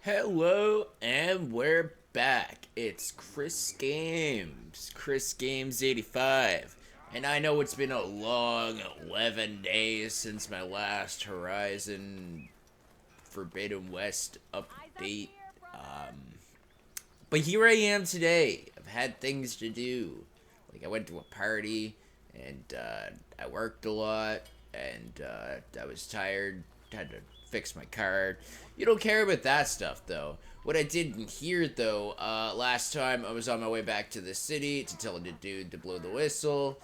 Hello, and we're back. It's Chris Games 85. And I know it's been a long 11 days since my last Horizon Forbidden West update. But here I am today. I've had things to do. Like, I went to a party, and I worked a lot, and I was tired. Had to fix my car. You don't care about that stuff, though. What I didn't hear, though, last time I was on my way back to the city to tell the dude to blow the whistle.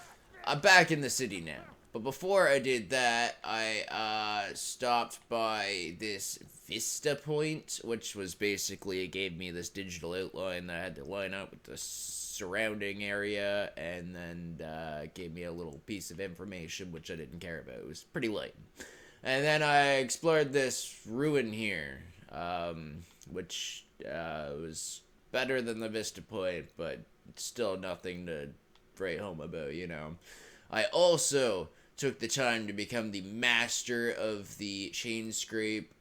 I'm back in the city now. But before I did that, I stopped by this Vista Point, which was basically, it gave me this digital outline that I had to line up with the surrounding area, and then gave me a little piece of information which I didn't care about. It was pretty lame. And then I explored this ruin here, which was better than the Vista Point, but still nothing to write home about, you know. I also took the time to become the master of the chain scrape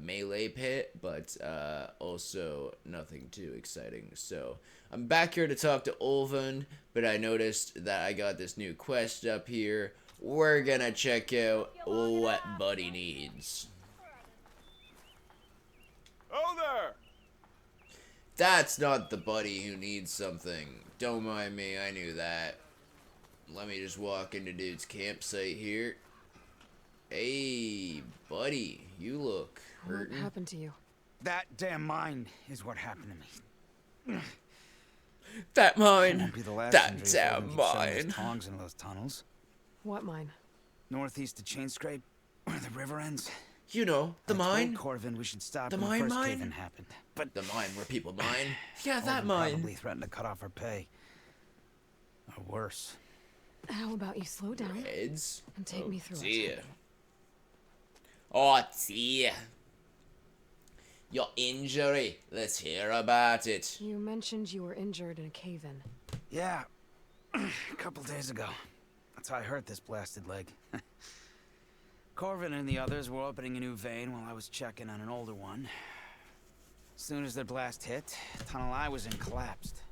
melee pit, but also nothing too exciting. So I'm back here to talk to Ulven, but I noticed that I got this new quest up here. We're gonna check out what Buddy needs. Oh there! That's not the Buddy who needs something. Don't mind me, I knew that. Let me just walk into dude's campsite here. Hey, Buddy, you look hurting. What happened to you? That damn mine is what happened to me. That mine. Won't be the last That's injury if our Odin keeps shoving his mine. tongs into those tunnels. What mine? Northeast of Chain Scrape, where the river ends. You know, the I mine. told Corvin we should stop The when mine the first mine? cave-in happened. But The mine where people mine. Yeah, that Odin mine. probably threatened to cut off our pay. Or worse. How about you slow down Heads. and take me through Dear. it? Oh dear. Your injury. Let's hear about it. You mentioned you were injured in a cave-in. Yeah, a couple days ago. That's how I hurt this blasted leg. Corvin and the others were opening a new vein while I was checking on an older one. As soon as their blast hit, the tunnel I was in collapsed.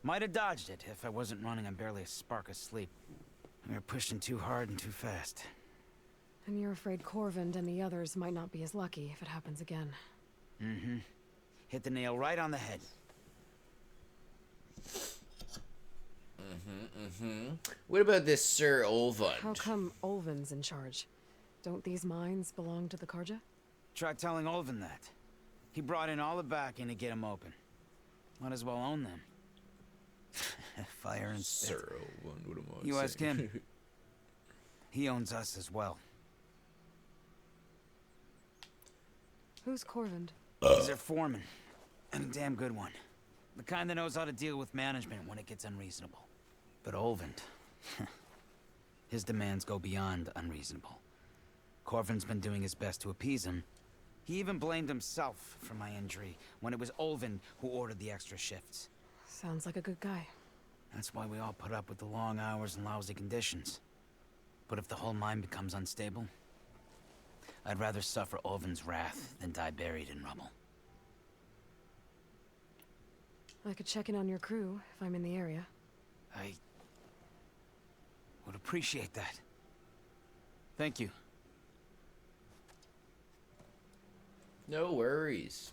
Might have dodged it if I wasn't running on barely a spark of sleep. We were pushing too hard and too fast. And you're afraid Corvind and the others might not be as lucky if it happens again. Mm-hmm. Hit the nail right on the head. What about this Sir Ulvund? How come Ulvin's in charge? Don't these mines belong to the Karja? Try telling Ulvin that. He brought in all the backing to get them open. Might as well own them. Fire and spit. Sir Ulvund, what am I You ask saying? him. He owns us as well. Who's Corvind? He's their foreman. And a damn good one. The kind that knows how to deal with management when it gets unreasonable. But Ulvund... his demands go beyond unreasonable. Corvin's been doing his best to appease him. He even blamed himself for my injury when it was Ulvund who ordered the extra shifts. Sounds like a good guy. That's why we all put up with the long hours and lousy conditions. But if the whole mine becomes unstable, I'd rather suffer Ulvund's wrath than die buried in rubble. I could check in on your crew if I'm in the area. I would appreciate that. Thank you. No worries.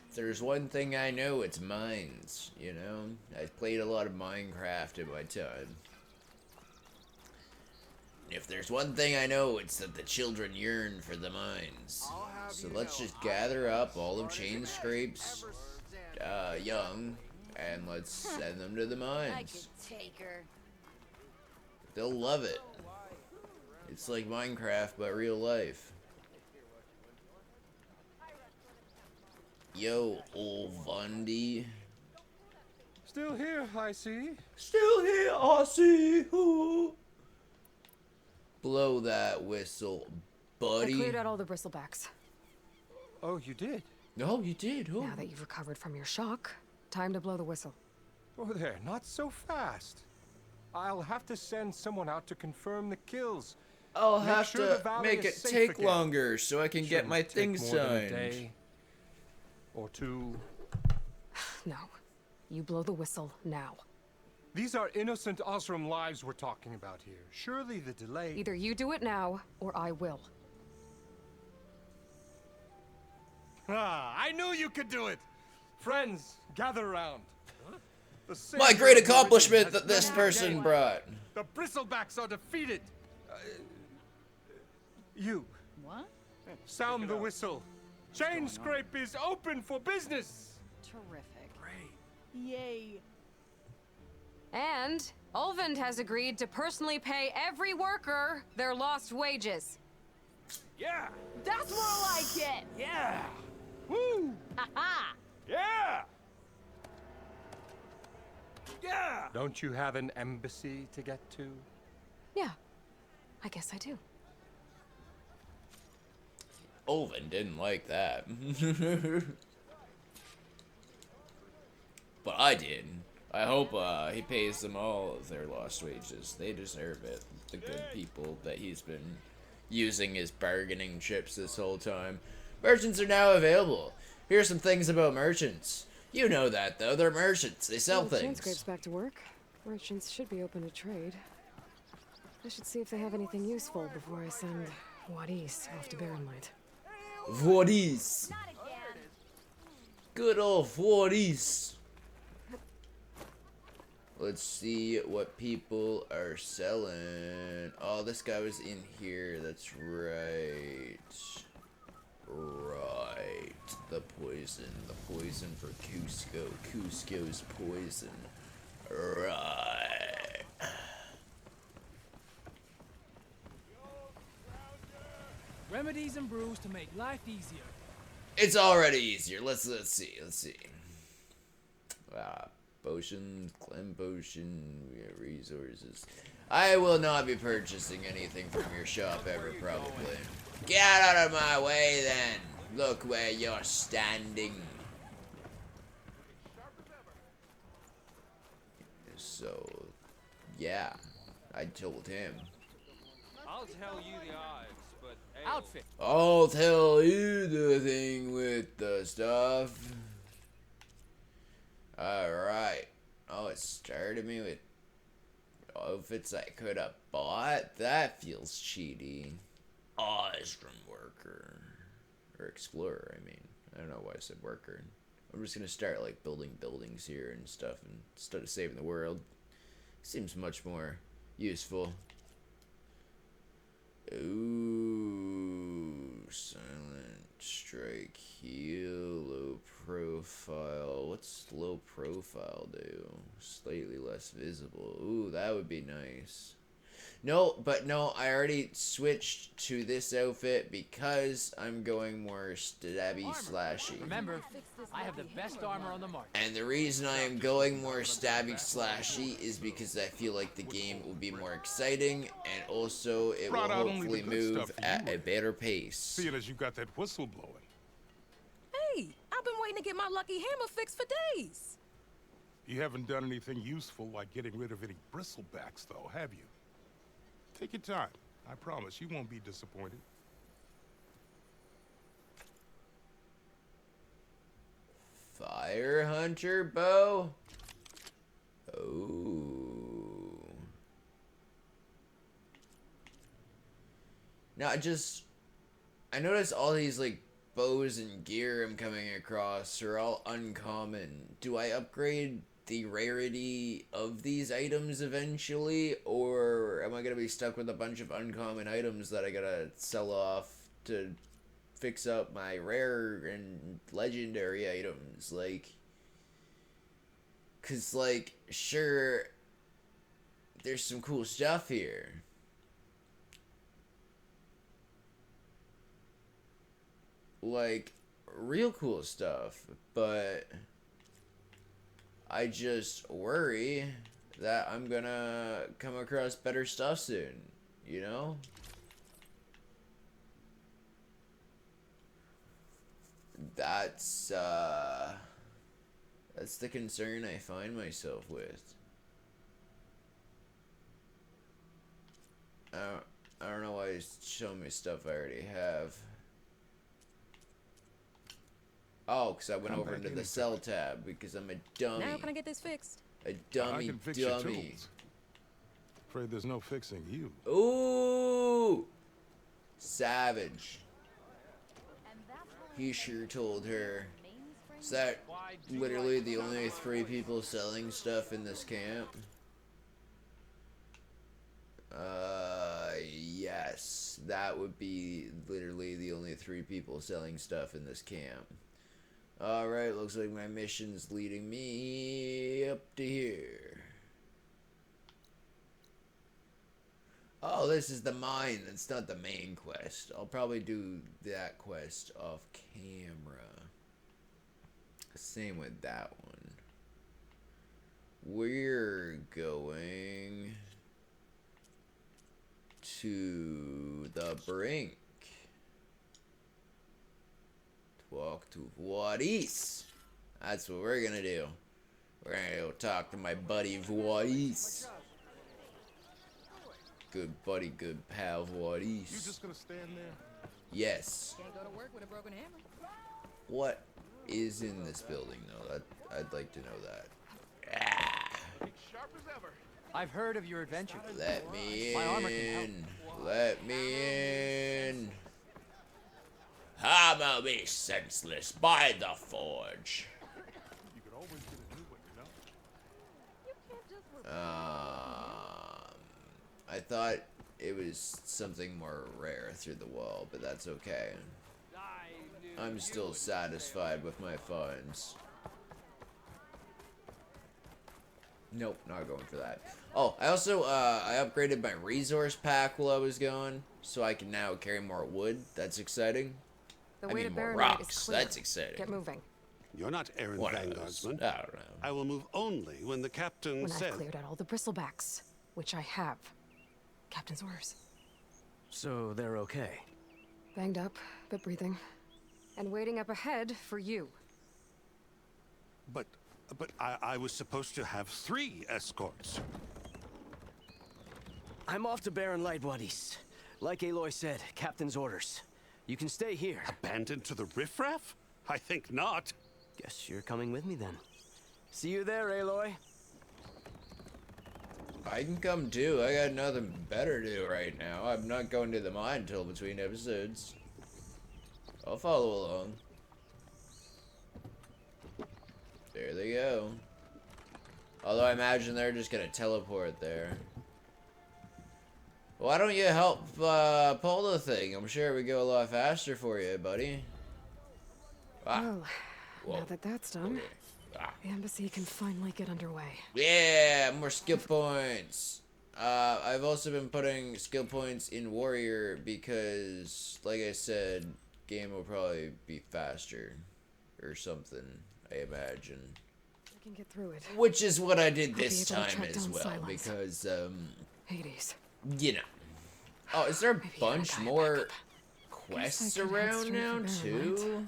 If there's one thing I know, it's mines, you know? I've played a lot of Minecraft in my time. If there's one thing I know, it's that the children yearn for the mines. So let's just gather up all of Chain Scrape's young, and let's send them to the I mines. could take her. They'll love it. It's like Minecraft, but real life. Yo, Ulvundi. Still here, I see. Still here, I see. Ooh. Blow that whistle, I buddy. cleared out all the bristlebacks. Oh, you did? No, you did. Oh. Now that you've recovered from your shock, time to blow the whistle. Oh, there, not so fast. I'll have to send someone out to confirm the kills. I'll Make have sure the to valley make is it safe take again. longer so I can get Shouldn't my take things more than a signed. day or two. No. You blow the whistle now. These are innocent Osram lives we're talking about here. Surely the delay... Either you do it now, or I will. Ah, I knew you could do it! Friends, gather around. The My savior great of the accomplishment Origin that this has person gained. brought. The Bristlebacks are defeated. You, What? sound the whistle. Chain Scrape is open for business. Terrific. Yay. And Ulvund has agreed to personally pay every worker their lost wages. Yeah, That's more like it. yeah. Woo! Ha Yeah! Yeah! Don't you have an embassy to get to? Yeah, I guess I do. Olvin didn't like that. But I did. I hope he pays them all of their lost wages. They deserve it. The good people that he's been using as bargaining chips this whole time. Merchants are now available. Here's some things about merchants. You know that, though. They're merchants. They sell Chain Scrape's things. back to work. Merchants should be open to trade. I should see if they have anything useful before I send Wadis off to Barrenlight. Vodis. Good old Vodis. Let's see what people are selling. Oh, this guy was in here. That's right. Right. The poison. The poison for Cusco. Cusco's poison. Right. Remedies and brews to make life easier. It's already easier. Let's see. Potion, clem potion, we have resources. I will not be purchasing anything from your shop ever, probably. Get out of my way, then. Look where you're standing. So, yeah, I told him. I'll tell you the odds, but Outfit. I'll tell you the thing with the stuff. Alright. Oh, it started me with outfits I could have bought? That feels cheaty. Ostrom worker. Or explorer, I mean. I don't know why I said worker. I'm just gonna start, like, building buildings here and stuff instead of saving the world. Seems much more useful. Ooh, silent strike, heal, low profile. What's low profile do? Slightly less visible. Ooh, that would be nice. No, but no, I already switched to this outfit because I'm going more stabby slashy. Remember, I have the best armor on the market. And the reason I am going more stabby slashy is because I feel like the game will be more exciting, and also it will Brought out only hopefully the good move stuff for at you. a better pace. Seeing as you got that whistle blowing. Hey, I've been waiting to get my lucky hammer fixed for days. You haven't done anything useful like getting rid of any bristlebacks, though, have you? Take your time. I promise you won't be disappointed. Fire Hunter bow? Oh. Now, I noticed all these, like, bows and gear I'm coming across are all uncommon. Do I upgrade the rarity of these items eventually, or am I gonna be stuck with a bunch of uncommon items that I gotta sell off to fix up my rare and legendary items? Like, 'cause, like, sure, there's some cool stuff here. Like, real cool stuff, but I just worry that I'm gonna come across better stuff soon, you know? That's the concern I find myself with. I don't know why he's showing me stuff I already have. Oh, because I went over into the cell tab because I'm a dummy. Now can I get this fixed? A dummy I can fix your dummy. tools. Afraid there's no fixing you. Ooh! Savage. He sure told her. Is that literally the only 3 people selling stuff in this camp? Yes. That would be literally the only 3 people selling stuff in this camp. Alright, looks like my mission's leading me up to here. Oh, this is the mine. That's not the main quest. I'll probably do that quest off camera. Same with that one. We're going to the brink. Walk to Voorhis. That's what we're gonna do. We're gonna go talk to my buddy Voorhis. Good buddy, good pal Voorhis. You just gonna stand there? Yes. Can't go to work with a broken hammer. What is in this building, though? I'd like to know that. Sharp as ever. I've heard of your adventure. Let me My armor can help. in. Let me in. Hammer me senseless by the forge. You could always get a new one, you know? I thought it was something more rare through the wall, but that's okay. I'm still satisfied with my funds. Nope, not going for that. Oh, I also, I upgraded my resource pack while I was going, so I can now carry more wood. That's exciting. The I way mean, to more Baronite rocks. is clear. That's exciting. Get moving. You're not errand One of those. vanguardsman. I don't know. I will move only when the captain When says. I've cleared out all the bristlebacks, which I have. Captain's orders. So they're okay. Banged up, but breathing. And waiting up ahead for you. But I was supposed to have 3 escorts. I'm off to Baron Lightwadis. Like Aloy said, Captain's orders. You can stay here. Abandoned to the riffraff? I think not. Guess you're coming with me then. See you there, Aloy. I can come too. I got nothing better to do right now. I'm not going to the mine until between episodes. I'll follow along. There they go. Although I imagine they're just gonna teleport there. Why don't you help pull the thing? I'm sure it would go a lot faster for you, buddy. Ah. Well, Whoa. now that that's done, Okay. Ah. the embassy can finally get underway. Yeah, more skill points. I've also been putting skill points in Warrior because, like I said, game will probably be faster or something, I imagine. I can get through it. Which is what I did I'll be this able to time track as down well, Silence. because, Hades. you know. Oh, is there a Maybe bunch I more Guess quests I could head around straight now, for Baron too?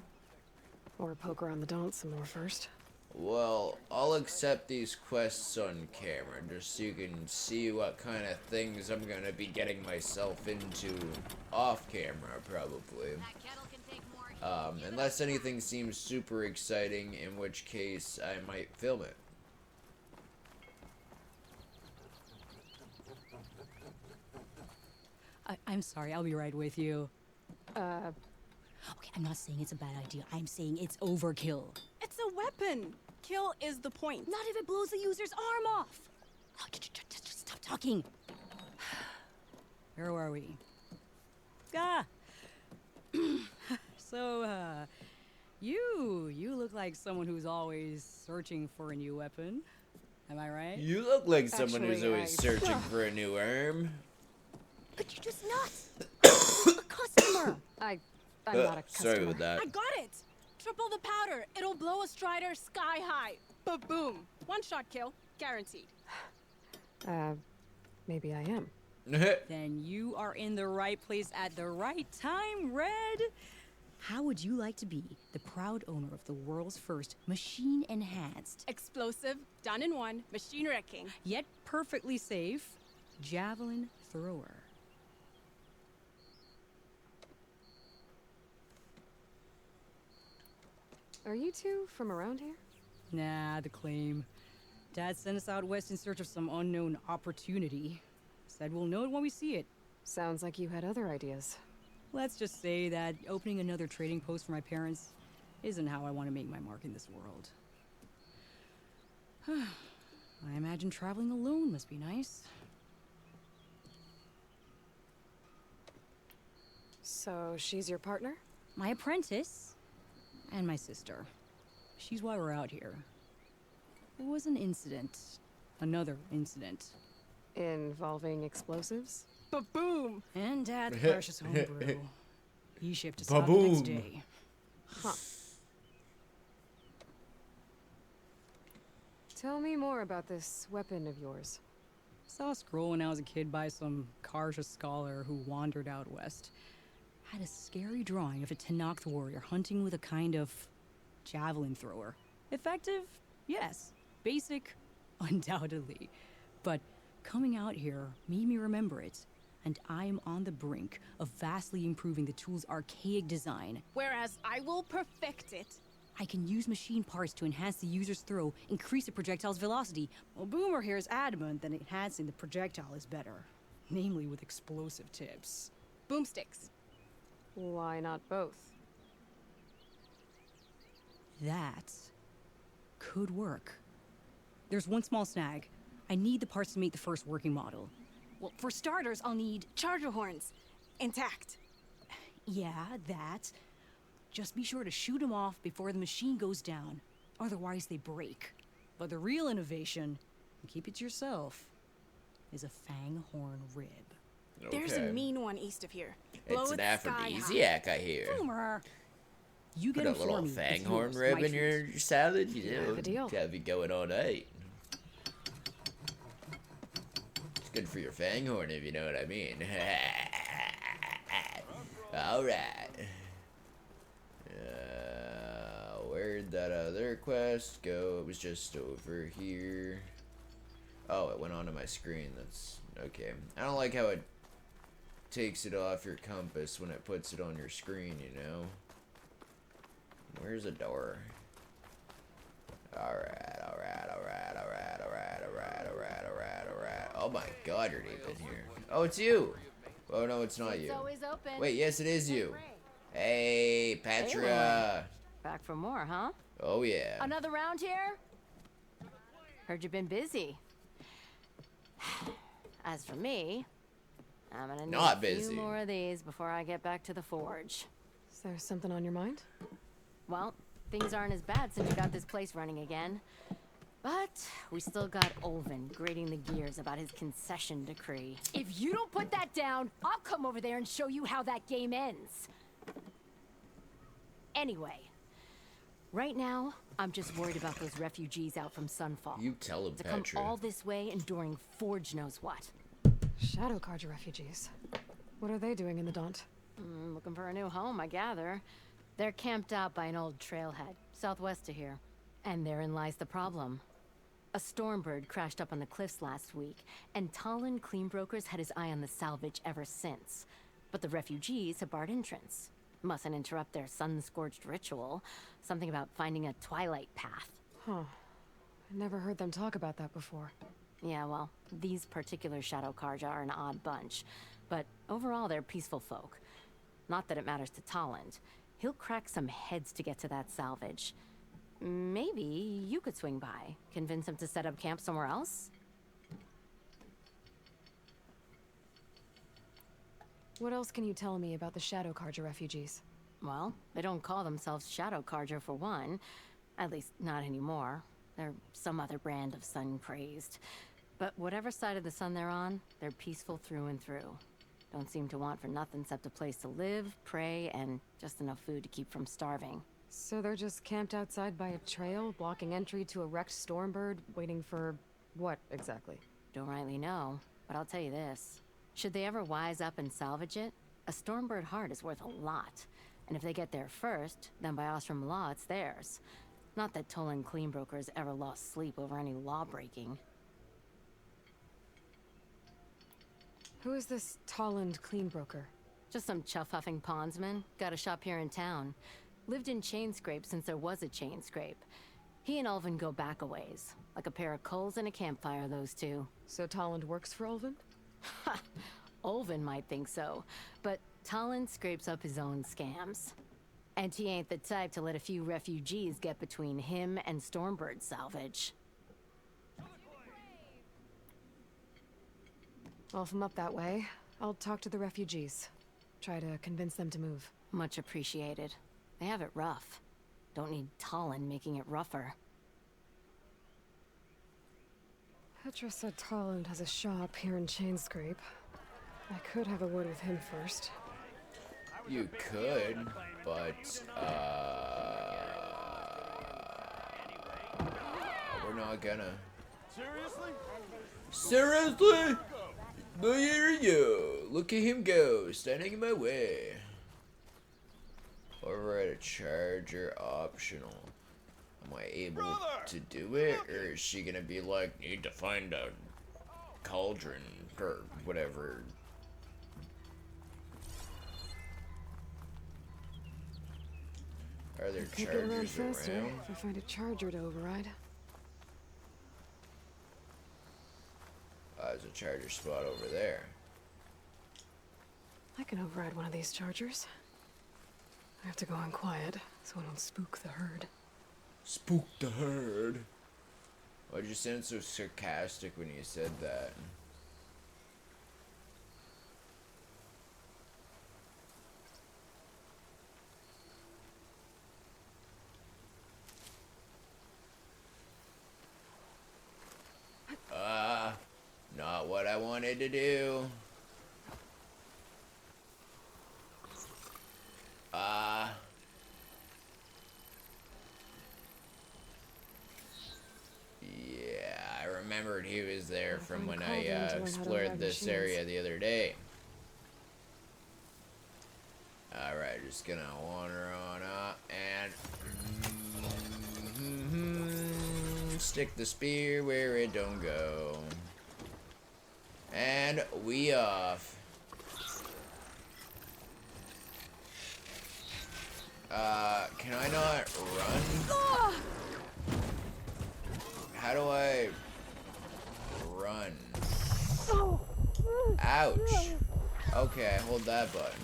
Or poke around the Daunt some more first. Well, I'll accept these quests on camera, just so you can see what kind of things I'm gonna be getting myself into off camera, probably. Unless anything seems super exciting, in which case I might film it. I'm sorry, I'll be right with you. Uh, Okay, I'm not saying it's a bad idea. I'm saying it's overkill. It's a weapon. Kill is the point. Not if it blows the user's arm off. Oh, just stop talking. Where are we? Ah. So, you look like someone who's always searching for a new weapon. Am I right? You look like someone who's Actually, always searching for a new arm. But you're just not a customer. I'm not a customer. Sorry with that. I got it. Triple the powder. It'll blow a Strider sky high. Ba-boom. One shot kill. Guaranteed. Maybe I am. Then you are in the right place at the right time, Red. How would you like to be the proud owner of the world's first machine-enhanced, Explosive. Done in one. Machine wrecking. yet perfectly safe, javelin thrower? Are you two from around here? Nah, the claim. Dad sent us out west in search of some unknown opportunity. Said we'll know it when we see it. Sounds like you had other ideas. Let's just say that opening another trading post for my parents isn't how I want to make my mark in this world. I imagine traveling alone must be nice. So she's your partner? My apprentice and my sister. She's why we're out here. There was an incident. Another incident. Involving explosives? Ba-boom! And Dad's precious homebrew. He shipped us out the next day. Huh. Tell me more about this weapon of yours. Saw a scroll when I was a kid by some Karja scholar who wandered out west. Had a scary drawing of a Tenakth warrior hunting with a kind of javelin thrower. Effective? Yes. Basic? Undoubtedly. But coming out here made me remember it, and I am on the brink of vastly improving the tool's archaic design. Whereas I will perfect it. I can use machine parts to enhance the user's throw, increase the projectile's velocity. Well, Boomer here is adamant that enhancing the projectile is better. Namely with explosive tips. Boomsticks. Why not both? That could work. There's one small snag. I need the parts to make the first working model. Well, for starters, I'll need charger horns. Intact. Yeah, that. Just be sure to shoot them off before the machine goes down. Otherwise, they break. But the real innovation, and keep it to yourself, is a fang horn rib. Okay. There's a mean one east of here. It's an aphrodisiac, I hear. Boomer! You Put get a little informed with fanghorn yours, rib my in your salad, you Yeah, know? the deal. Gotta be going all night. It's good for your fanghorn, if you know what I mean. Alright. Where'd that other quest go? It was just over here. Oh, it went onto my screen. That's okay. I don't like how it takes it off your compass when it puts it on your screen, you know? Where's a door? Alright. Oh my god, you're deep in here. Oh, it's you! Oh no, it's not you. always open. Wait, yes, it is you. Hey, Petra. Back for more, huh? Oh yeah. Another round here? Heard you've been busy. As for me, I'm gonna need Not a busy. few more of these before I get back to the forge. Is there something on your mind? Well, things aren't as bad since you got this place running again. But we still got Olvin grating the gears about his concession decree. If you don't put that down, I'll come over there and show you how that game ends. Anyway, right now, I'm just worried about those refugees out from Sunfall. You tell him, To come Petra. all this way enduring Forge knows what. Shadow Carja refugees. What are they doing in the Daunt? Looking for a new home, I gather. They're camped out by an old trailhead, southwest of here. And therein lies the problem. A Stormbird crashed up on the cliffs last week, and Talon Cleanbrokers had his eye on the salvage ever since. But the refugees have barred entrance. Mustn't interrupt their sun-scorched ritual. Something about finding a twilight path. Huh. I never heard them talk about that before. Yeah, well, these particular Shadow Carja are an odd bunch. But overall, they're peaceful folk. Not that it matters to Talon. He'll crack some heads to get to that salvage. Maybe you could swing by, convince him to set up camp somewhere else? What else can you tell me about the Shadow Carja refugees? Well, they don't call themselves Shadow Carja for one. At least, not anymore. They're some other brand of sun-crazed. But whatever side of the sun they're on, they're peaceful through and through. Don't seem to want for nothing except a place to live, pray, and just enough food to keep from starving. So they're just camped outside by a trail, blocking entry to a wrecked Stormbird, waiting for what exactly? Don't rightly know, but I'll tell you this. Should they ever wise up and salvage it, a Stormbird heart is worth a lot. And if they get there first, then by Ostrom law, it's theirs. Not that Tolan Cleanbrokers ever lost sleep over any law-breaking. Who is this Tolland Cleanbroker? Just some chuff-huffing pondsman. Got a shop here in town. Lived in Chainscrape since there was a Chainscrape. He and Ulvin go back a ways. Like a pair of coals and a campfire, those two. So Tolland works for Ulvin? Ha! Ulvin might think so, but Tolland scrapes up his own scams. And he ain't the type to let a few refugees get between him and Stormbird salvage. Well, if I'm up that way, I'll talk to the refugees. Try to convince them to move. Much appreciated. They have it rough. Don't need Tolland making it rougher. Petra said Tolland has a shop here in Chainscrape. I could have a word with him first. You could, but, we're not gonna. Seriously? Seriously? Look at you. Look at him go, standing in my way. Override a charger optional. Am I able to do it? Or is she gonna be like, need to find a cauldron or whatever? Are there Could get around chargers faster around? if I find a charger to override. There's a charger spot over there. I can override one of these chargers. I have to go in quiet so I don't spook the herd. Spook the herd. Why'd you sound so sarcastic when you said that? Not what I wanted to do. Yeah, I remembered he was there from when I explored this area the other day. Alright, just gonna wander on up and stick the spear where it don't go. And we off. Can I not run? How do I run? Ouch. Okay, hold that button.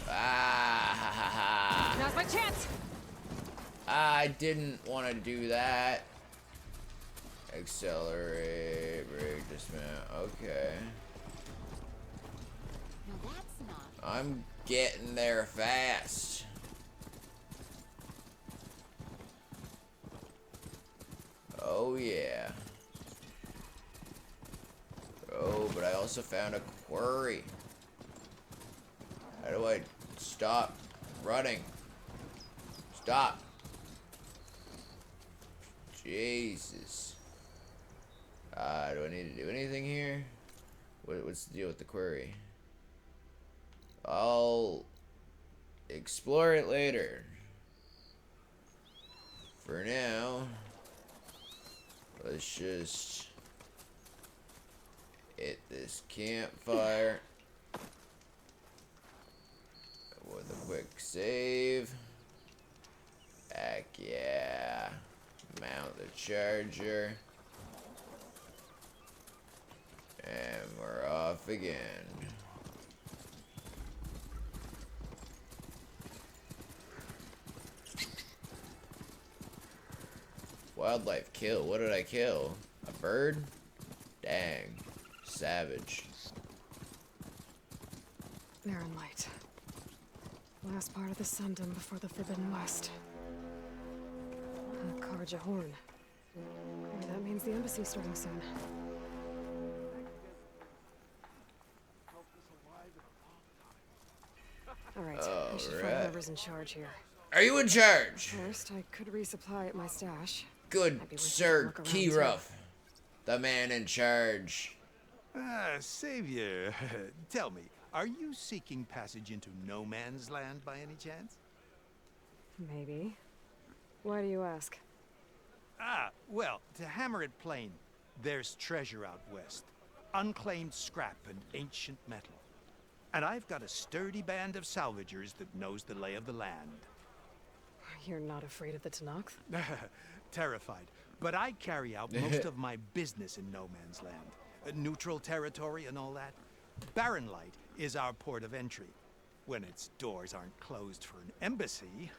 Ah, Now's my chance! I didn't want to do that. Accelerate, brake, dismount. Okay. Now that's not. I'm getting there fast. Oh yeah. Oh, but I also found a quarry. How do I stop running? Stop. Jesus. Do I need to do anything here? What's the deal with the quarry? I'll explore it later. For now, let's just hit this campfire with a quick save. Heck yeah. Mount the charger. And we're off again. Wildlife kill. What did I kill? A bird? Dang. Savage. Barren Light. Last part of the Sundom before the Forbidden West. Karja Horn. Maybe that means the embassy's starting soon. Alright, I should find whoever's in charge here. Are you in charge? First, I could resupply at my stash. Good Might be worth Sir a look around, Kiruff. The man in charge. Savior, tell me, are you seeking passage into no man's land by any chance? Maybe. Why do you ask? Well, to hammer it plain, there's treasure out west. Unclaimed scrap and ancient metal. And I've got a sturdy band of salvagers that knows the lay of the land. You're not afraid of the Tenakth? Terrified. But I carry out most of my business in no man's land. Neutral territory and all that. Barren Light is our port of entry. When its doors aren't closed for an embassy.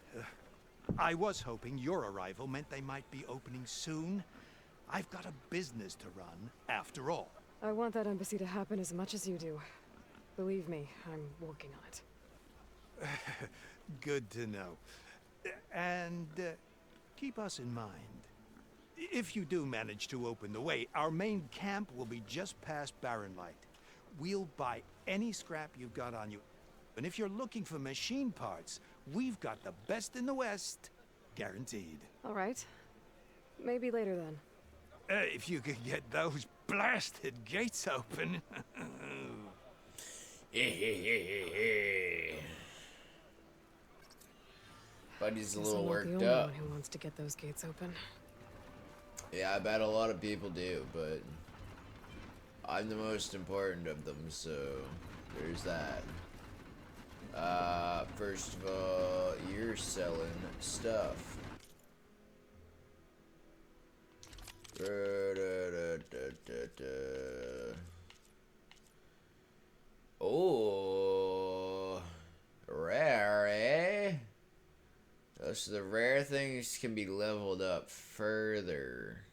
I was hoping your arrival meant they might be opening soon. I've got a business to run, after all. I want that embassy to happen as much as you do. Believe me, I'm working on it. Good to know. And keep us in mind. If you do manage to open the way, our main camp will be just past Barren Light. We'll buy any scrap you've got on you. And if you're looking for machine parts, we've got the best in the West. Guaranteed. All right. Maybe later then. If you could get those blasted gates open. Buddy's a Guess little I'm not worked the only up. one who wants to get those gates open. Yeah, I bet a lot of people do, but I'm the most important of them, so there's that. First of all, you're selling stuff. Oh, rare, eh? So the rare things can be leveled up further.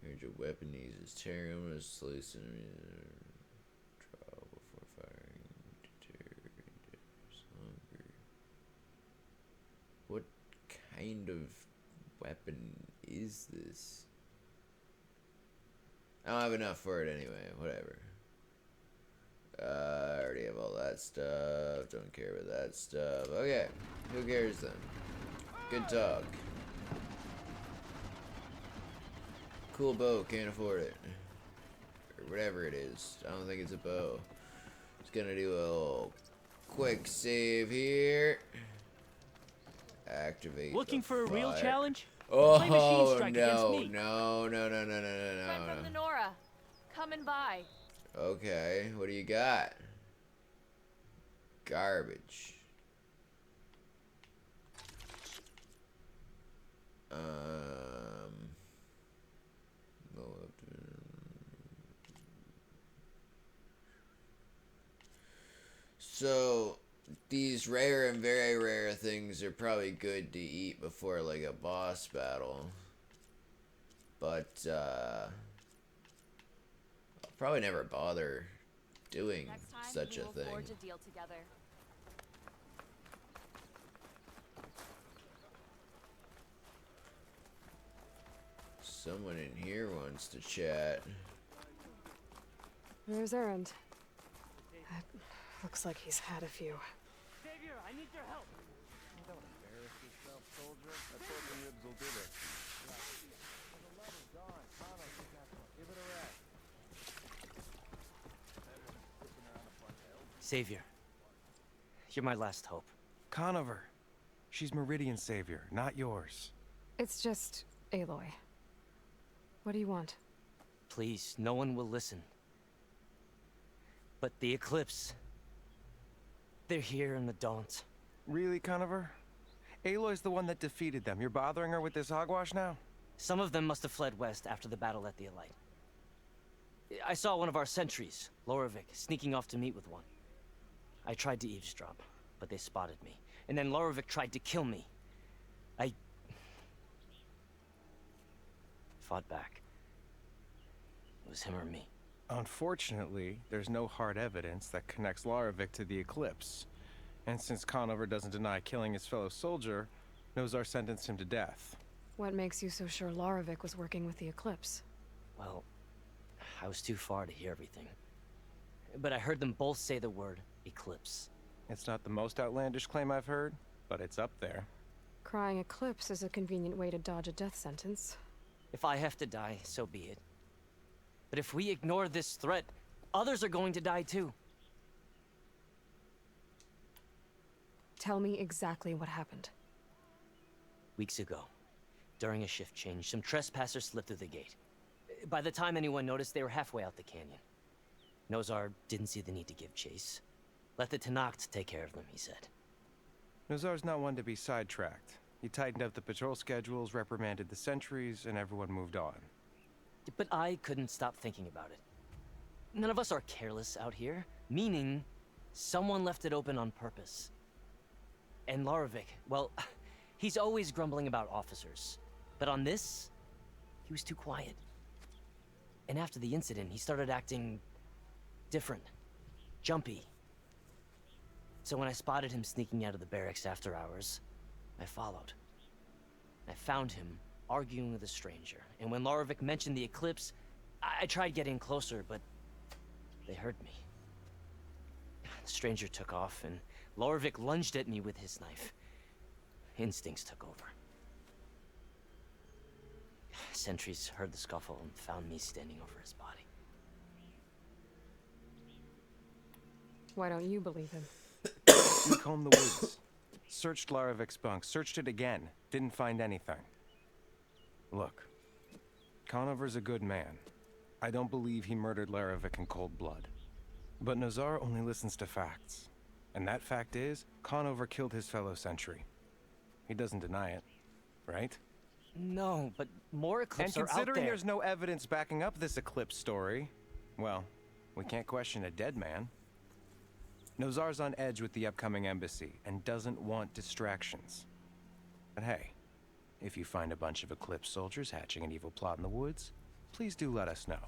Courage of weapon uses Terrum as slice trial before firing. Hunger. What kind of weapon is this? I don't have enough for it anyway. Whatever. I already have all that stuff. Don't care about that stuff. Okay. Who cares then? Good talk. Cool bow. Can't afford it. Or whatever it is. I don't think it's a bow. Just gonna do a little quick save here. Activate. Looking for a real fire. challenge? Oh, Play Machine Strike against no, me. no. Friend from the Nora. Coming by. Okay, what do you got? Garbage. So these rare and very rare things are probably good to eat before like a boss battle. But I'll probably never bother doing Next time, such we a will thing. forge a deal together. Someone in here wants to chat. There's Erend. That looks like he's had a few. Savior, I need your help. Don't embarrass yourself, soldier. That broken ribs will do it. The level's gone. Connor, give it a rest. Savior, you're my last hope. Conover. She's Meridian's savior, not yours. It's just Aloy. What do you want? Please, no one will listen. But the Eclipse... they're here in the Daunt. Really, Conover? Aloy's the one that defeated them. You're bothering her with this hogwash now? Some of them must have fled west after the battle at the Elite. I saw one of our sentries, Loravik, sneaking off to meet with one. I tried to eavesdrop, but they spotted me. And then Loravik tried to kill me. I... fought back. It was him or me. Unfortunately, there's no hard evidence that connects Loravik to the Eclipse. And since Conover doesn't deny killing his fellow soldier, Nozar sentenced him to death. What makes you so sure Loravik was working with the Eclipse? Well, I was too far to hear everything. But I heard them both say the word Eclipse. It's not the most outlandish claim I've heard, but it's up there. Crying Eclipse is a convenient way to dodge a death sentence. If I have to die, so be it. But if we ignore this threat, others are going to die too. Tell me exactly what happened. Weeks ago, during a shift change, some trespassers slipped through the gate. By the time anyone noticed, they were halfway out the canyon. Nozar didn't see the need to give chase. Let the Tenakth take care of them, he said. Nozar's not one to be sidetracked. He tightened up the patrol schedules, reprimanded the sentries, and everyone moved on. But I couldn't stop thinking about it. None of us are careless out here, meaning someone left it open on purpose. And Larovic, well, he's always grumbling about officers. But on this, he was too quiet. And after the incident, he started acting different, jumpy. So when I spotted him sneaking out of the barracks after hours, I followed. I found him arguing with a stranger, and when Larovic mentioned the eclipse, I tried getting closer, but they heard me. The stranger took off, and Larovic lunged at me with his knife. Instincts took over. Sentries heard the scuffle and found me standing over his body. Why don't you believe him? We combed the woods. Searched Larovic's bunk. Searched it again. Didn't find anything. Look. Conover's a good man. I don't believe he murdered Larovic in cold blood. But Nazar only listens to facts. And that fact is, Conover killed his fellow sentry. He doesn't deny it, right? No, but more eclipses are out there. And considering there's no evidence backing up this eclipse story, well, we can't question a dead man. Nozar's on edge with the upcoming embassy and doesn't want distractions. But hey, if you find a bunch of Eclipse soldiers hatching an evil plot in the woods, please do let us know.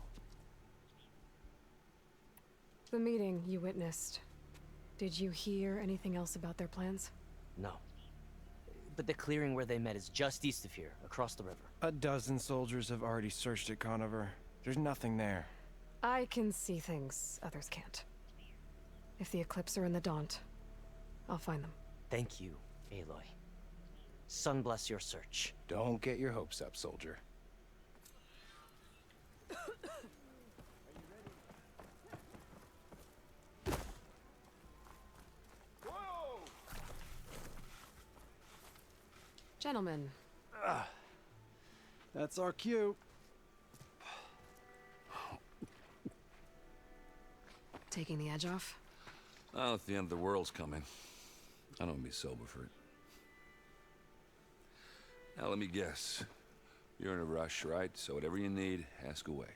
The meeting you witnessed. Did you hear anything else about their plans? No. But the clearing where they met is just east of here, across the river. A dozen soldiers have already searched it, Conover. There's nothing there. I can see things others can't. If the Eclipse are in the Daunt, I'll find them. Thank you, Aloy. Sun bless your search. Don't get your hopes up, soldier. Gentlemen. That's our cue. Taking the edge off? Oh, if the end of the world's coming, I don't want to be sober for it. Now, let me guess. You're in a rush, right? So whatever you need, ask away.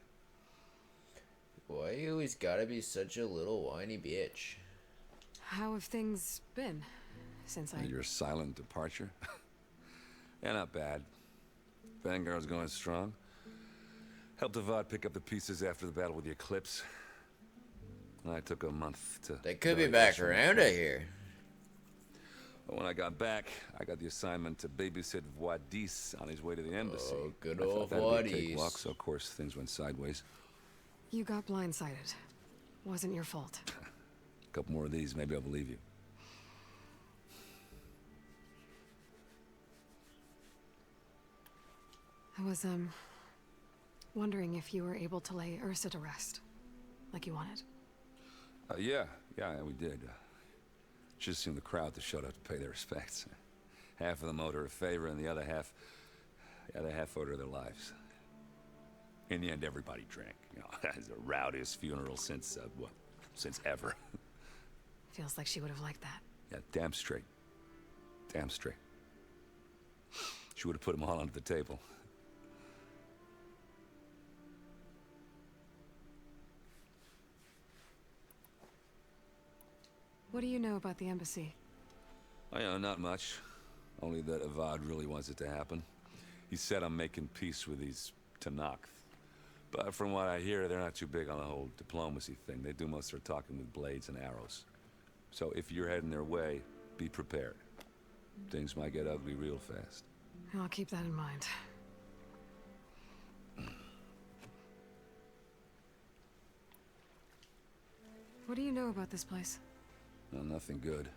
Why you always gotta be such a little whiny bitch? How have things been since I... Your silent departure? Yeah, not bad. Vanguard's going strong. Helped Avad pick up the pieces after the battle with the Eclipse. I took a month to... They could be back around, I hear. But when I got back, I got the assignment to babysit Wadis on his way to the embassy. Oh, good I old thought that'd be a Wadis. cakewalk, so of course things went sideways. You got blindsided. Wasn't your fault. A couple more of these, maybe I'll believe you. I was, wondering if you were able to lay Ursa to rest, like you wanted. Yeah, we did. Just seemed the crowd that showed up to pay their respects. Half of them owed her a favor, and the other half owed her their lives. In the end, everybody drank. You know, it's the rowdiest funeral since ever. Feels like she would have liked that. Yeah, damn straight. Damn straight. She would have put them all under the table. What do you know about the embassy? I know not much. Only that Avad really wants it to happen. He said I'm making peace with these Tenakth. But from what I hear, they're not too big on the whole diplomacy thing. They do most of their talking with blades and arrows. So if you're heading their way, be prepared. Things might get ugly real fast. I'll keep that in mind. What do you know about this place? Well, nothing good.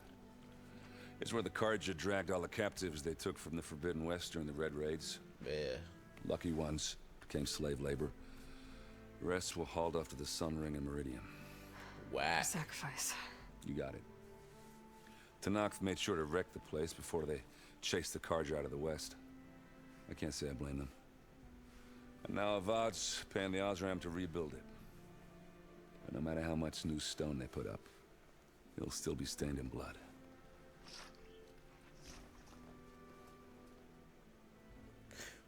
It's where the Carja dragged all the captives they took from the Forbidden West during the Red Raids. Yeah. Lucky ones became slave labor. The rest were hauled off to the Sun Ring and Meridian. Wow. Sacrifice. You got it. Tenakth made sure to wreck the place before they chased the Carja out of the West. I can't say I blame them. And now Avad's paying the Osram to rebuild it. But no matter how much new stone they put up, it'll still be stained in blood.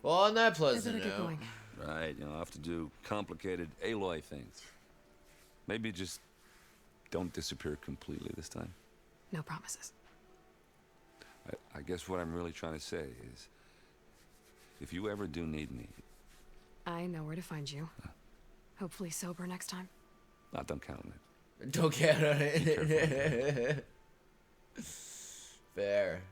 Well, on that I pleasant better get note. going. Right, you know, I have to do complicated Aloy things. Maybe just don't disappear completely this time. No promises. I guess what I'm really trying to say is, if you ever do need me, I know where to find you. Hopefully sober next time. don't count on it. Don't count on it. Fair.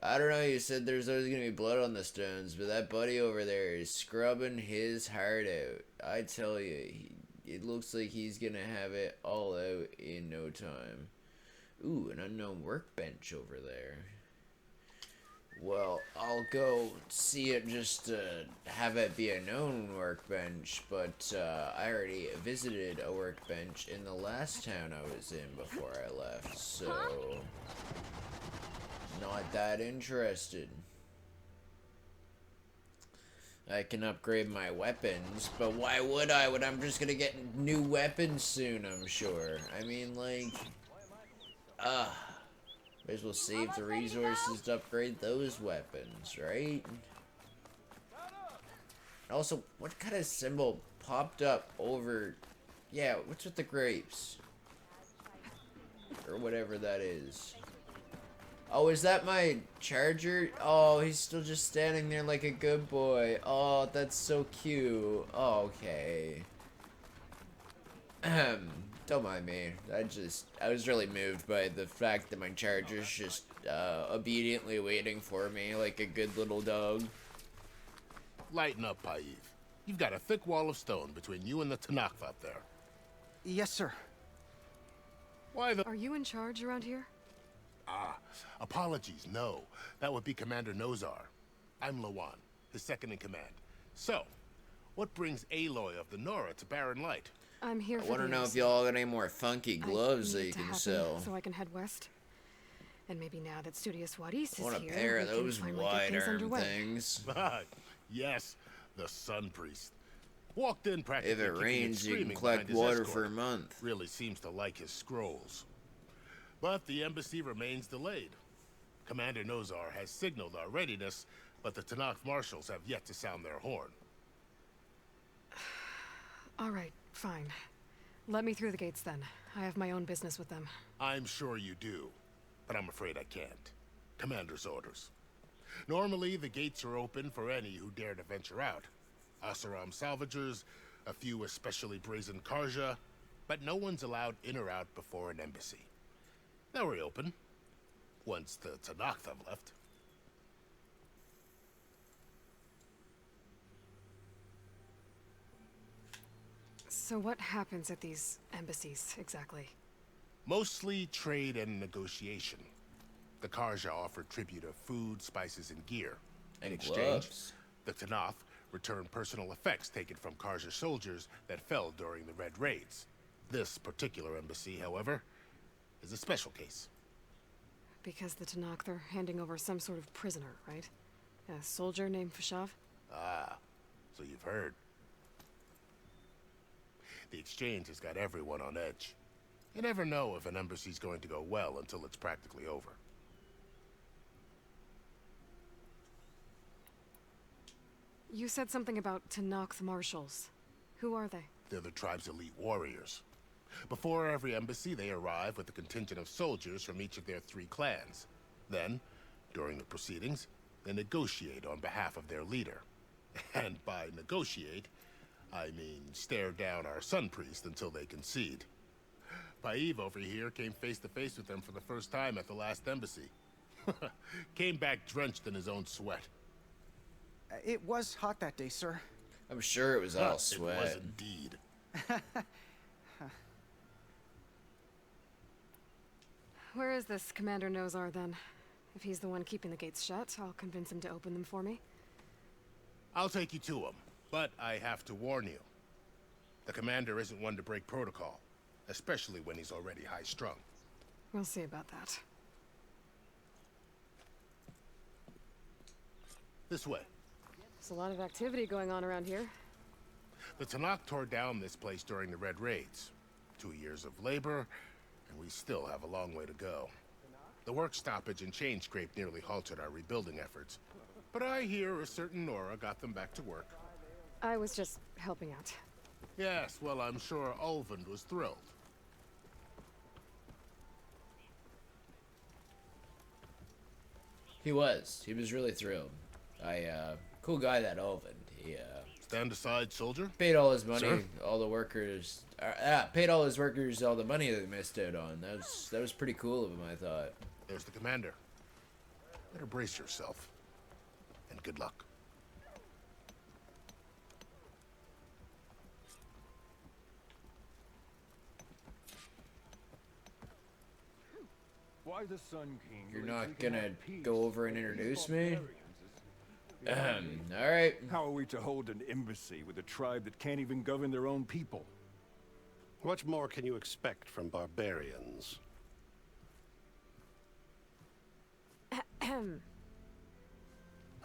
I don't know, you said there's always gonna be blood on the stones, but that buddy over there is scrubbing his heart out. I tell you, it looks like he's gonna have it all out in no time. Ooh, an unknown workbench over there. Well, I'll go see it just to have it be a known workbench, but I already visited a workbench in the last town I was in before I left, so not that interested. I can upgrade my weapons, but why would I when I'm just gonna get new weapons soon, I'm sure. I mean, like, may as well save the resources to upgrade those weapons, right? Also, what kind of symbol popped up over... Yeah, what's with the grapes? Or whatever that is. Oh, is that my charger? Oh, he's still just standing there like a good boy. Oh, that's so cute. Oh, okay. Don't mind me. I was really moved by the fact that my charger's just obediently waiting for me like a good little dog. Lighten up, Paiv. You've got a thick wall of stone between you and the Tenakth out there. Yes, sir. Why the... Are you in charge around here? Ah, apologies, no. That would be Commander Nozar. I'm Lawan, his second in command. So, what brings Aloy of the Nora to Barren Light? I'm here for I want to the know if embassy. y'all got any more funky gloves I that need you to can happen sell. So I can head west. And maybe now that Studious Wadis I want is a here, pair of we can those finally get wide things arm underway. things. Yes, the Sun Priest. Walked in practically If it kicking and rains, you can screaming collect behind his water escort. for a month. Really seems to like his scrolls. But the embassy remains delayed. Commander Nozar has signaled our readiness, but the Tenakth marshals have yet to sound their horn. All right, fine. Let me through the gates then. I have my own business with them. I'm sure you do, but I'm afraid I can't. Commander's orders. Normally, the gates are open for any who dare to venture out. Asaram salvagers, a few especially brazen Karja, but no one's allowed in or out before an embassy. They'll reopen, once the Tenakth have left. So what happens at these embassies, exactly? Mostly trade and negotiation. The Karja offer tribute of food, spices, and gear. In And exchange, gloves. the Tenakth return personal effects taken from Karja soldiers that fell during the Red Raids. This particular embassy, however, is a special case. Because the Tenakth are handing over some sort of prisoner, right? A soldier named Fashav? Ah, so you've heard. The exchange has got everyone on edge. You never know if an embassy's going to go well until it's practically over. You said something about Tenakth marshals. Who are they? They're the tribe's elite warriors. Before every embassy, they arrive with a contingent of soldiers from each of their 3 clans. Then, during the proceedings, they negotiate on behalf of their leader. And by negotiate, I mean stare down our Sun Priest until they concede. Paiv over here came face to face with them for the first time at the last embassy. Came back drenched in his own sweat. It was hot that day, sir. I'm sure it was all It sweat. was indeed. Where is this Commander Nozar, then? If he's the one keeping the gates shut, I'll convince him to open them for me. I'll take you to him, but I have to warn you. The commander isn't one to break protocol, especially when he's already high-strung. We'll see about that. This way. There's a lot of activity going on around here. The Tenakth tore down this place during the Red Raids. 2 years of labor, and we still have a long way to go. The work stoppage and chain scrape nearly halted our rebuilding efforts. But I hear a certain Nora got them back to work. I was just helping out. Yes, well, I'm sure Ulvund was thrilled. He was really thrilled. Cool guy, that Ulvund. He, Stand aside, soldier. paid all his money, Sir? all the workers, paid all his workers all the money they missed out on. That was pretty cool of him, I thought. There's the commander. Better brace yourself. And good luck. Why the Sun King? You're not gonna go over and introduce me? Alright. How are we to hold an embassy with a tribe that can't even govern their own people? What more can you expect from barbarians?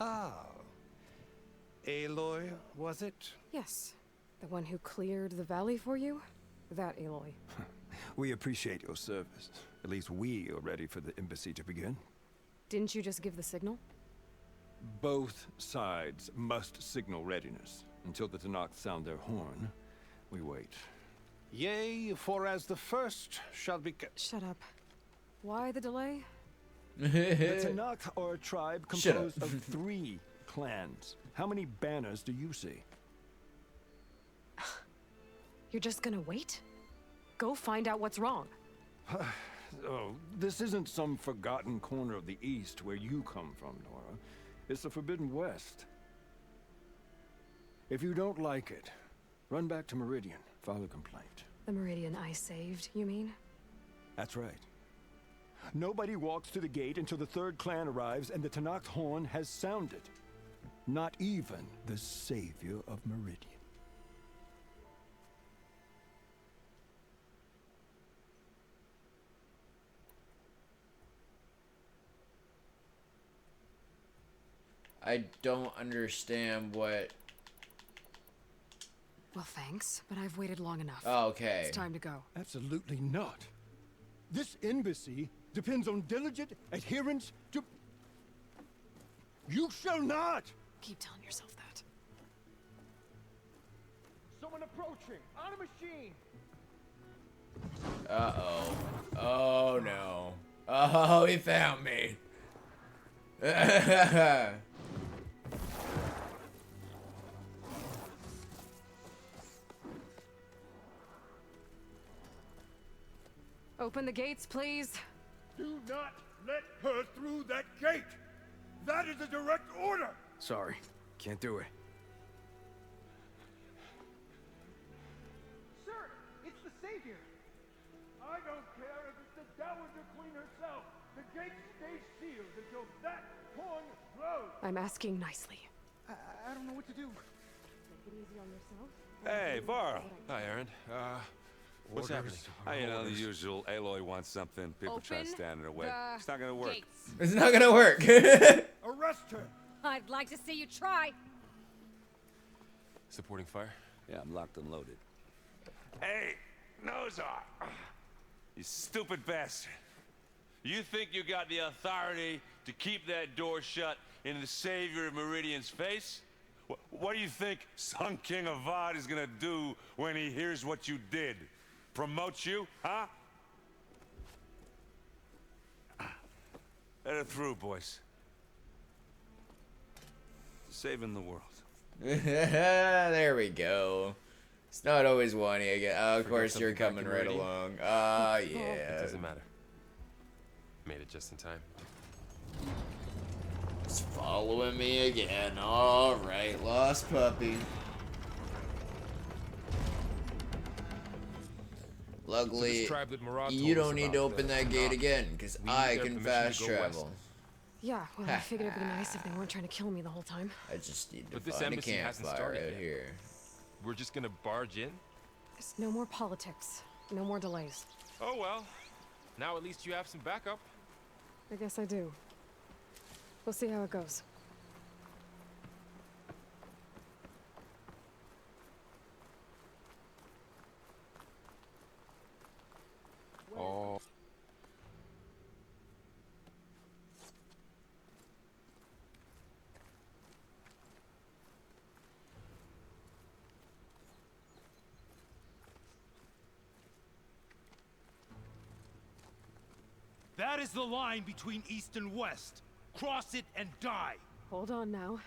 Ah. Aloy, was it? Yes. The one who cleared the valley for you? That Aloy. We appreciate your service. At least we are ready for the embassy to begin. Didn't you just give the signal? Both sides must signal readiness. Until the Tenakth sound their horn, we wait. Yea, for as the first shall be... Shut up. Why the delay? The Tenakth are a tribe Shut up. composed of 3 clans. How many banners do you see? You're just gonna wait? Go find out what's wrong. Oh, this isn't some forgotten corner of the East where you come from, Nora. It's the Forbidden West. If you don't like it, run back to Meridian, file a complaint. The Meridian I saved, you mean? That's right. Nobody walks to the gate until the 3rd clan arrives and the Tenakth horn has sounded. Not even the savior of Meridian. I don't understand what... Well, thanks, but I've waited long enough. Oh, okay. It's time to go. Absolutely not. This embassy depends on diligent adherence to... You shall not! Keep telling yourself that. Someone approaching! On a machine! Uh-oh. Oh, no. Oh, he found me. Open the gates, please. Do not let her through that gate! That is a direct order! Sorry, can't do it. Sir, it's the Savior! I don't care if it's the Dowager Queen herself. The gate stays sealed until that horn blows. I'm asking nicely. I don't know what to do. Make it easy on yourself. Hey, Varl. Hi, Aaron. What's happening? You know, the usual. Aloy wants something. People try to Open stand in her way. the It's not gonna work. gates. It's not gonna work. Arrest her! I'd like to see you try. Supporting fire? Yeah, I'm locked and loaded. Hey, Nozar! You stupid bastard. You think you got the authority to keep that door shut in the savior of Meridian's face? What do you think Sun King Avad is gonna do when he hears what you did? Promote you, huh? Let her through, boys. Saving the world. There we go. It's not always one again. Of Forgot course, you're something back coming in right Meridian? along. It Yeah. doesn't matter. Made it just in time. It's following me again. Alright, lost puppy. Luckily, tribe that Murad you told us don't need about, to open that gate Tenakth. again, because We I need their can permission to fast go travel. west. Yeah, well, I figured it'd be nice if they weren't trying to kill me the whole time. I just need to But this find a embassy hasn't campfire started out yet. here. We're just gonna barge in? There's no more politics. No more delays. Oh well. Now at least you have some backup. I guess I do. We'll see how it goes. Oh. That is the line between East and West. Cross it and die. Hold on now.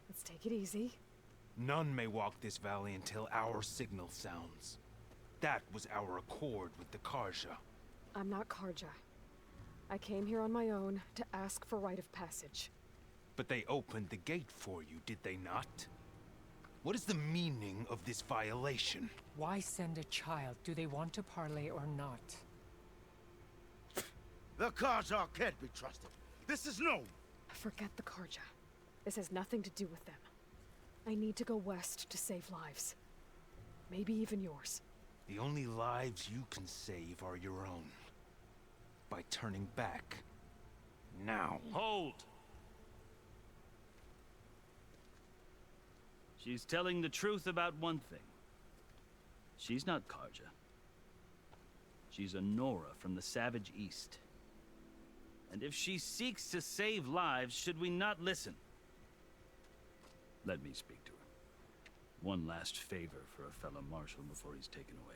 Let's take it easy. None may walk this valley until our signal sounds. That was our accord with the Karja. I'm not Karja. I came here on my own to ask for rite of passage. But they opened the gate for you, did they not? What is the meaning of this violation? Why send a child? Do they want to parley or not? The Karja can't be trusted. This is known. Forget the Karja. This has nothing to do with them. I need to go west to save lives. Maybe even yours. The only lives you can save are your own. By turning back. Now. Hold! She's telling the truth about one thing. She's not Karja. She's a Nora from the Savage East. And if she seeks to save lives, should we not listen? Let me speak to her. One last favor for a fellow marshal before he's taken away.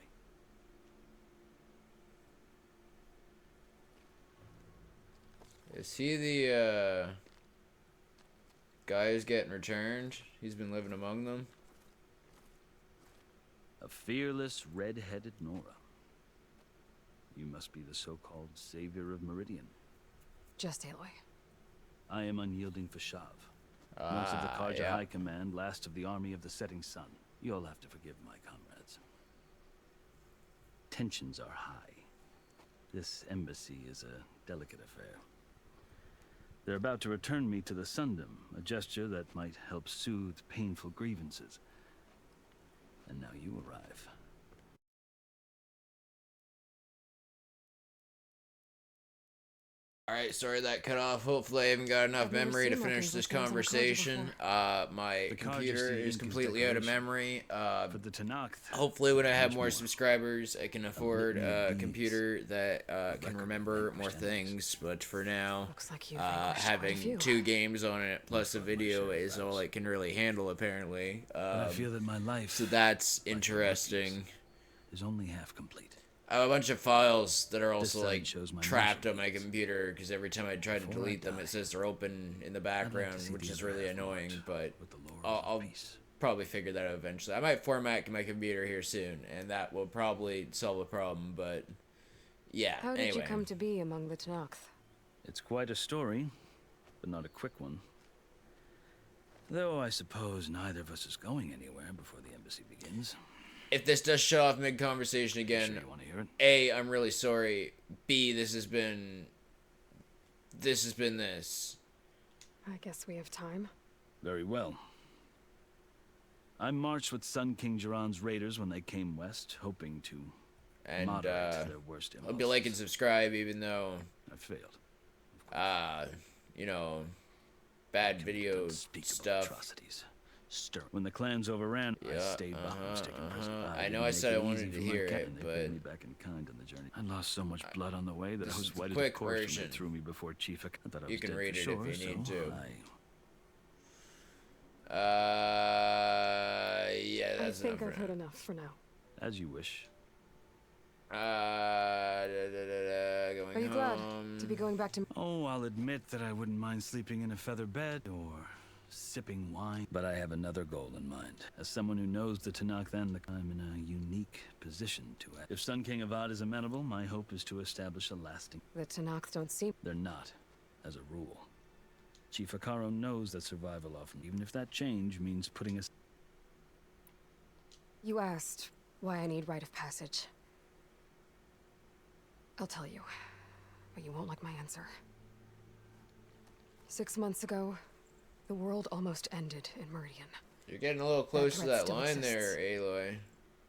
Is he the guy who's getting returned? He's been living among them? A fearless, red-headed Nora. You must be the so-called savior of Meridian. Just Aloy. I am unyielding Fashav. Once of the Karja High Command, last of the army of the setting sun. You'll have to forgive my comrades. Tensions are high. This embassy is a delicate affair. They're about to return me to the Sundom, a gesture that might help soothe painful grievances. And now you arrive. Alright, sorry that cut off. Hopefully I haven't got enough memory to finish this conversation. My computer is completely out of memory. Hopefully when I have more subscribers, I can afford a computer that can remember more things. But for now, having 2 games on it plus a video is all it can really handle, apparently. I feel that my life, so that's interesting. Is only half complete. I have a bunch of files that are also like trapped on my computer because every time I try to delete them, it says they're open in the background, which is really annoying. But I'll probably figure that out eventually. I might format my computer here soon, and that will probably solve the problem. But yeah. How did you come to be among the Tenakth? It's quite a story, but not a quick one. Though I suppose neither of us is going anywhere before the embassy begins. If this does shut off mid-conversation again, Sure you want to hear it? A, I'm really sorry. B, this has been this. I guess we have time. Very well. I marched with Sun King Jiran's raiders when they came west, hoping to moderate their worst impulses. Hope you like and subscribe, even though I failed. You know, bad video stuff. Atrocities. When the clans overran, I stayed behind, sticking I know I said I wanted to hear it, but me back in kind on the journey. I lost so much blood on the way that I was white as a quick corpse when version. they threw me before Chief. I thought I was You can dead read for it sure, if you need so to. Yeah, that's I think enough I've for heard now. enough for now. As you wish. Going Are you glad to be going back to? Oh, I'll admit that I wouldn't mind sleeping in a feather bed or sipping wine, but I have another goal in mind. As someone who knows the Tenakth and I'm in a unique position to act. If Sun King Avad is amenable, my hope is to establish a lasting... The Tenakth don't seem... They're not, as a rule. Chief Akaro knows that survival often, even if that change means putting us... You asked why I need rite of passage. I'll tell you, but you won't like my answer. 6 months ago, the world almost ended in Meridian. You're getting a little close to threat that still line there, exists. Aloy.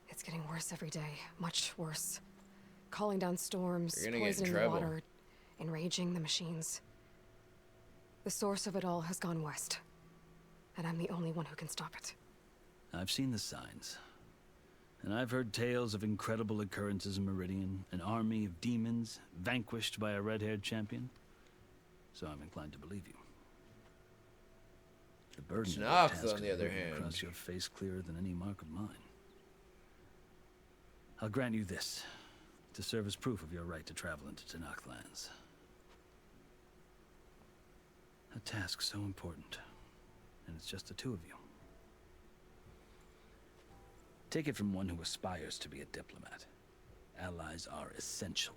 It's getting worse every day, much worse. Calling down storms, You're gonna get in poisoning the trouble. water, enraging the machines. The source of it all has gone west, and I'm the only one who can stop it. I've seen the signs. And I've heard tales of incredible occurrences in Meridian, an army of demons vanquished by a red-haired champion. So I'm inclined to believe you. The burden of the Tenakth, task on the is other written hand. across your face clearer than any mark of mine. I'll grant you this. to serve as proof of your right to travel into Tenakth lands. A task so important, and it's just the two of you. Take it from one who aspires to be a diplomat. Allies are essential.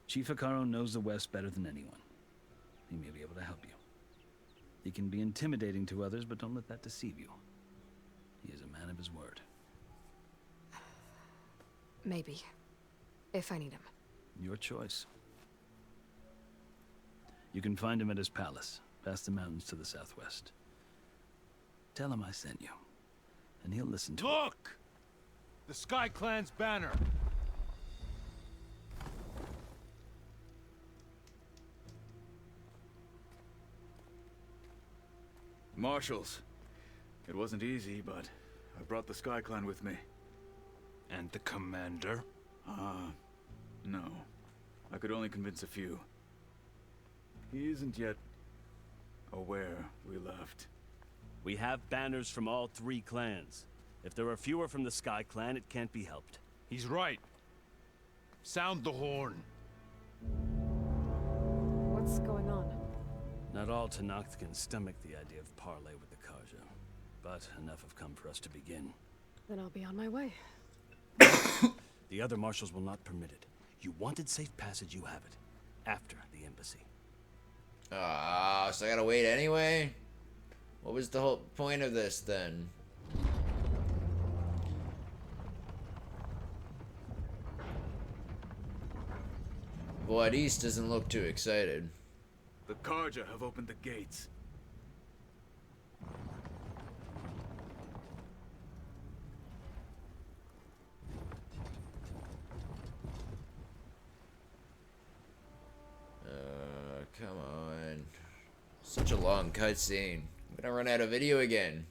Chief Hekarro knows the West better than anyone. He may be able to help you. He can be intimidating to others, but don't let that deceive you. He is a man of his word. Maybe. If I need him. Your choice. You can find him at his palace, past the mountains to the southwest. Tell him I sent you, and he'll listen to it. Look! The Sky Clan's banner. Marshals. It wasn't easy, but I brought the Sky Clan with me. And the commander? No. I could only convince a few. He isn't yet aware we left. We have banners from all 3 clans. If there are fewer from the Sky Clan, it can't be helped. He's right. Sound the horn. What's going on? Not all Tenakth can stomach the idea of parley with the Carja, but enough have come for us to begin. Then I'll be on my way. The other marshals will not permit it. You wanted safe passage, you have it. After the embassy. Ah, so I gotta wait anyway? What was the whole point of this then? Wadis doesn't look too excited. The Carja have opened the gates. Come on. Such a long cutscene. I'm gonna run out of video again.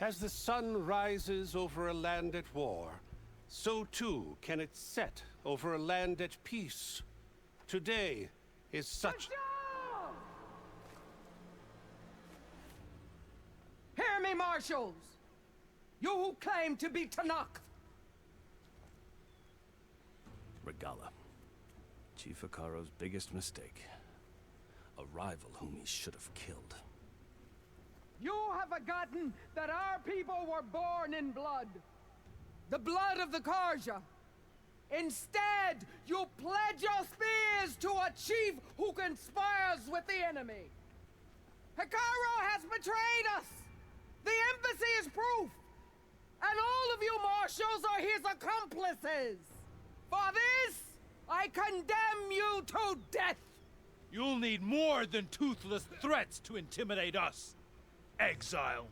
As the sun rises over a land at war, so too can it set over a land at peace. Today is such... Hear me, marshals! You who claim to be Tenakth! Regalla. Chief Hekarro's biggest mistake. A rival whom he should have killed. You have forgotten that our people were born in blood. The blood of the Carja. Instead, you pledge your spears to a chief who conspires with the enemy. Hekarro has betrayed us! The embassy is proof! And all of you marshals are his accomplices! For this, I condemn you to death! You'll need more than toothless threats to intimidate us. Exile.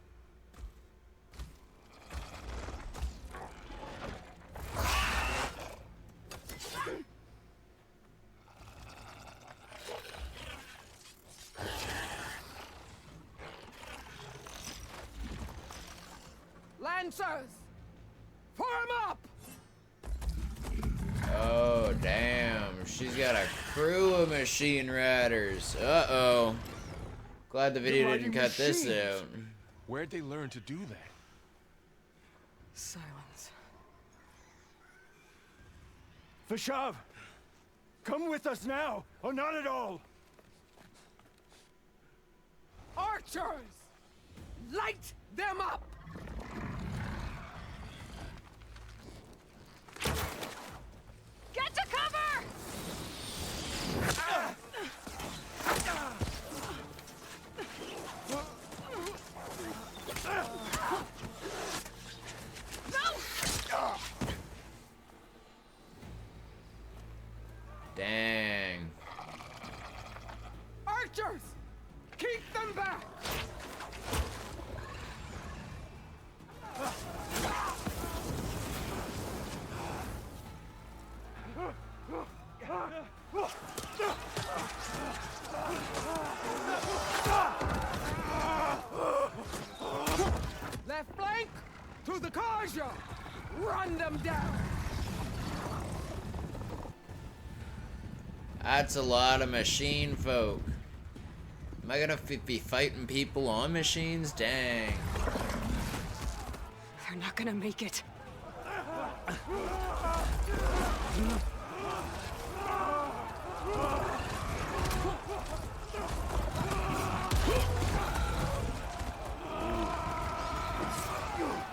Lancers! Form up! Oh, damn. She's got a crew of machine riders. Uh-oh. Glad the video didn't cut this out. Where'd they learn to do that? Silence. Vashav! Come with us now, or not at all! Archers! Light them up! Get to cover! Dang. Archers! Keep them back! Left flank to the Carja! Run them down! That's a lot of machine folk. Am I gonna be fighting people on machines? Dang. They're not gonna make it.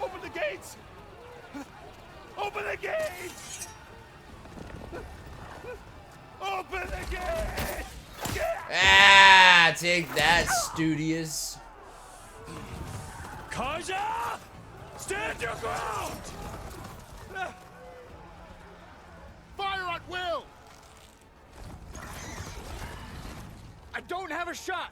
Open the gates! Open the gates! Open the gates! Ah, take that, Studious. Kaja! Stand your ground! Fire at will! I don't have a shot!